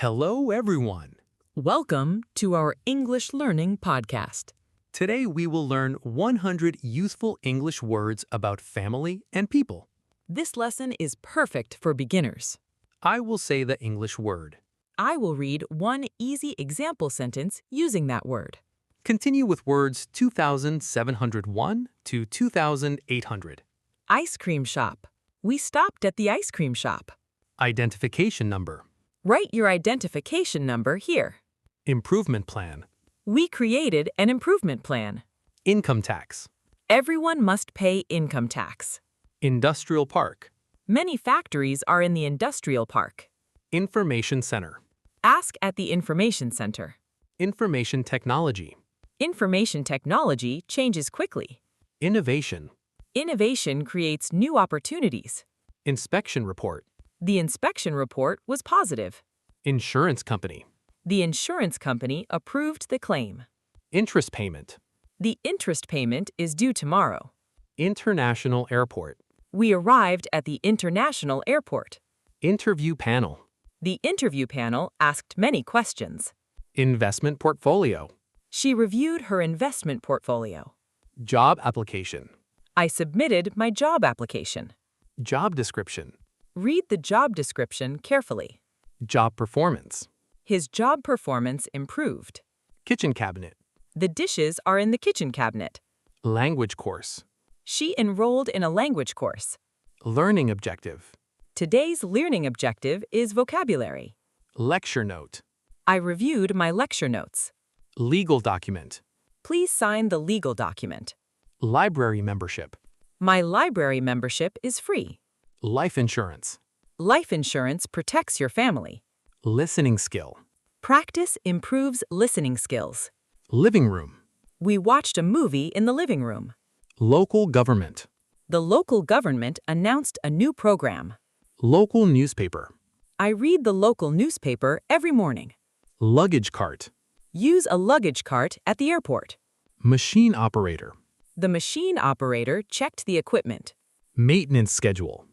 Hello, everyone. Welcome to our English Learning Podcast. Today we will learn 100 useful English words about family and people. This lesson is perfect for beginners. I will say the English word. I will read one easy example sentence using that word. Continue with words 2,701 to 2,800. Ice cream shop. We stopped at the ice cream shop. Identification number. Write your identification number here. Improvement plan. We created an improvement plan. Income tax. Everyone must pay income tax. Industrial park. Many factories are in the industrial park. Information center. Ask at the information center. Information technology. Information technology changes quickly. Innovation. Innovation creates new opportunities. Inspection report. The inspection report was positive. Insurance company. The insurance company approved the claim. Interest payment. The interest payment is due tomorrow. International airport. We arrived at the international airport. Interview panel. The interview panel asked many questions. Investment portfolio. She reviewed her investment portfolio. Job application. I submitted my job application. Job description. Read the job description carefully. Job performance. His job performance improved. Kitchen cabinet. The dishes are in the kitchen cabinet. Language course. She enrolled in a language course. Learning objective. Today's learning objective is vocabulary. Lecture note. I reviewed my lecture notes. Legal document. Please sign the legal document. Library membership. My library membership is free. Life insurance. Life insurance protects your family. Listening skill. Practice improves listening skills. Living room. We watched a movie in the living room. Local government. The local government announced a new program. Local newspaper. I read the local newspaper every morning. Luggage cart. Use a luggage cart at the airport. Machine operator. The machine operator checked the equipment. Maintenance schedule.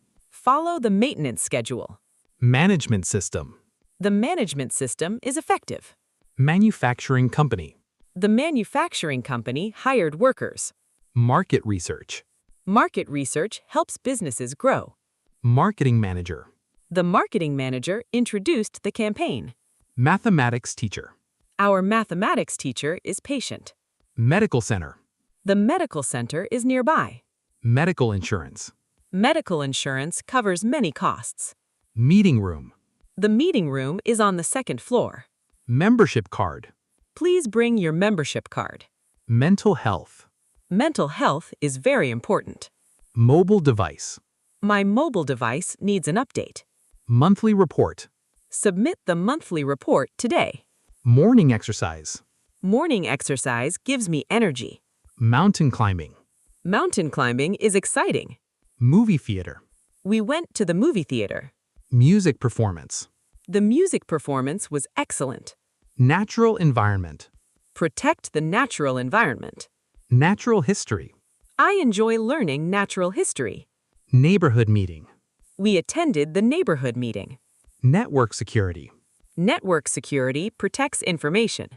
Follow the maintenance schedule. Management system. The management system is effective. Manufacturing company. The manufacturing company hired workers. Market research. Market research helps businesses grow. Marketing manager. The marketing manager introduced the campaign. Mathematics teacher. Our mathematics teacher is patient. Medical center. The medical center is nearby. Medical insurance. Medical insurance covers many costs. Meeting room. The meeting room is on the second floor. Membership card. Please bring your membership card. Mental health. Mental health is very important. Mobile device. My mobile device needs an update. Monthly report. Submit the monthly report today. Morning exercise. Morning exercise gives me energy. Mountain climbing. Mountain climbing is exciting. Movie theater. We went to the movie theater. Music performance. The music performance was excellent. Natural environment. Protect the natural environment. Natural history. I enjoy learning natural history. Neighborhood meeting. We attended the neighborhood meeting. Network security. Network security protects information.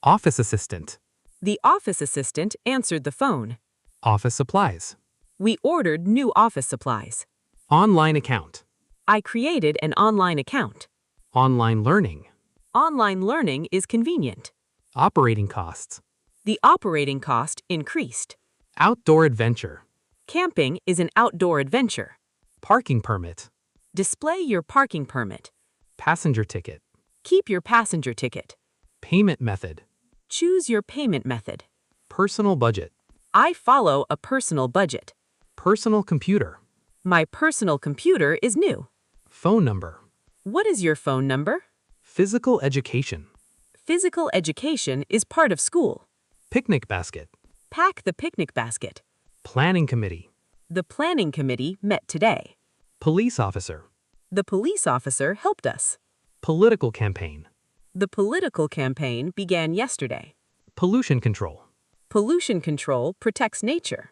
Office assistant. The office assistant answered the phone. Office supplies. We ordered new office supplies. Online account. I created an online account. Online learning. Online learning is convenient. Operating costs. The operating cost increased. Outdoor adventure. Camping is an outdoor adventure. Parking permit. Display your parking permit. Passenger ticket. Keep your passenger ticket. Payment method. Choose your payment method. Personal budget. I follow a personal budget. Personal computer. My personal computer is new. Phone number. What is your phone number? Physical education. Physical education is part of school. Picnic basket. Pack the picnic basket. Planning committee. The planning committee met today. Police officer. The police officer helped us. Political campaign. The political campaign began yesterday. Pollution control. Pollution control protects nature.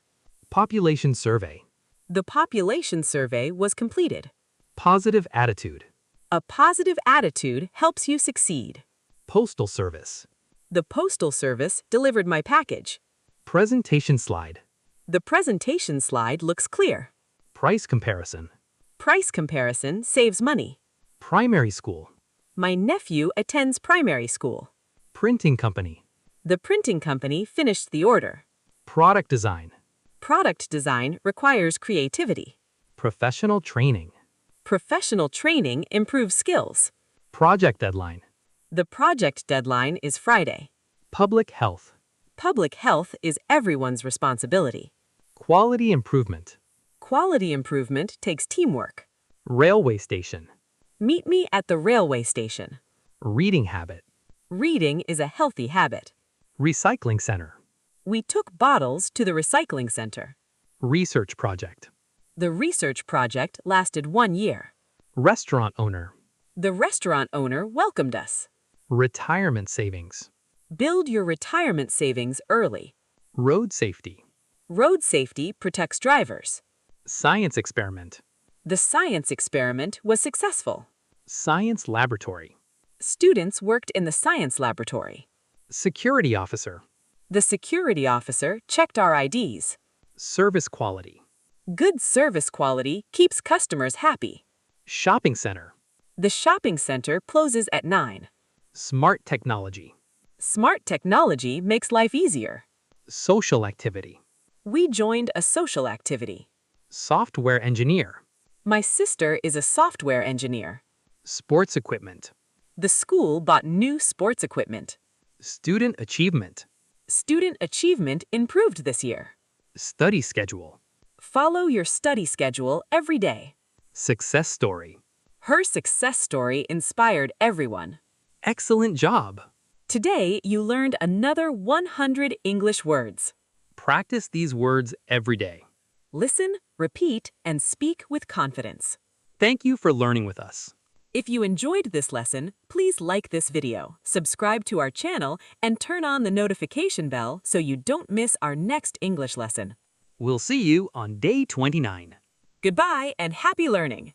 Population survey. The population survey was completed. Positive attitude. A positive attitude helps you succeed. Postal service. The postal service delivered my package. Presentation slide. The presentation slide looks clear. Price comparison. Price comparison saves money. Primary school. My nephew attends primary school. Printing company. The printing company finished the order. Product design. Product design requires creativity. Professional training. Professional training improves skills. Project deadline. The project deadline is Friday. Public health. Public health is everyone's responsibility. Quality improvement. Quality improvement takes teamwork. Railway station. Meet me at the railway station. Reading habit. Reading is a healthy habit. Recycling center. We took bottles to the recycling center. Research project. The research project lasted 1 year. Restaurant owner. The restaurant owner welcomed us. Retirement savings. Build your retirement savings early. Road safety. Road safety protects drivers. Science experiment. The science experiment was successful. Science laboratory. Students worked in the science laboratory. Security officer. The security officer checked our IDs. Service quality. Good service quality keeps customers happy. Shopping center. The shopping center closes at 9. Smart technology. Smart technology makes life easier. Social activity. We joined a social activity. Software engineer. My sister is a software engineer. Sports equipment. The school bought new sports equipment. Student achievement. Student achievement improved this year. Study schedule. Follow your study schedule every day. Success story. Her success story inspired everyone. Excellent job. Today, you learned another 100 English words. Practice these words every day. Listen, repeat, and speak with confidence. Thank you for learning with us. If you enjoyed this lesson, please like this video, subscribe to our channel, and turn on the notification bell so you don't miss our next English lesson. We'll see you on day 29. Goodbye and happy learning!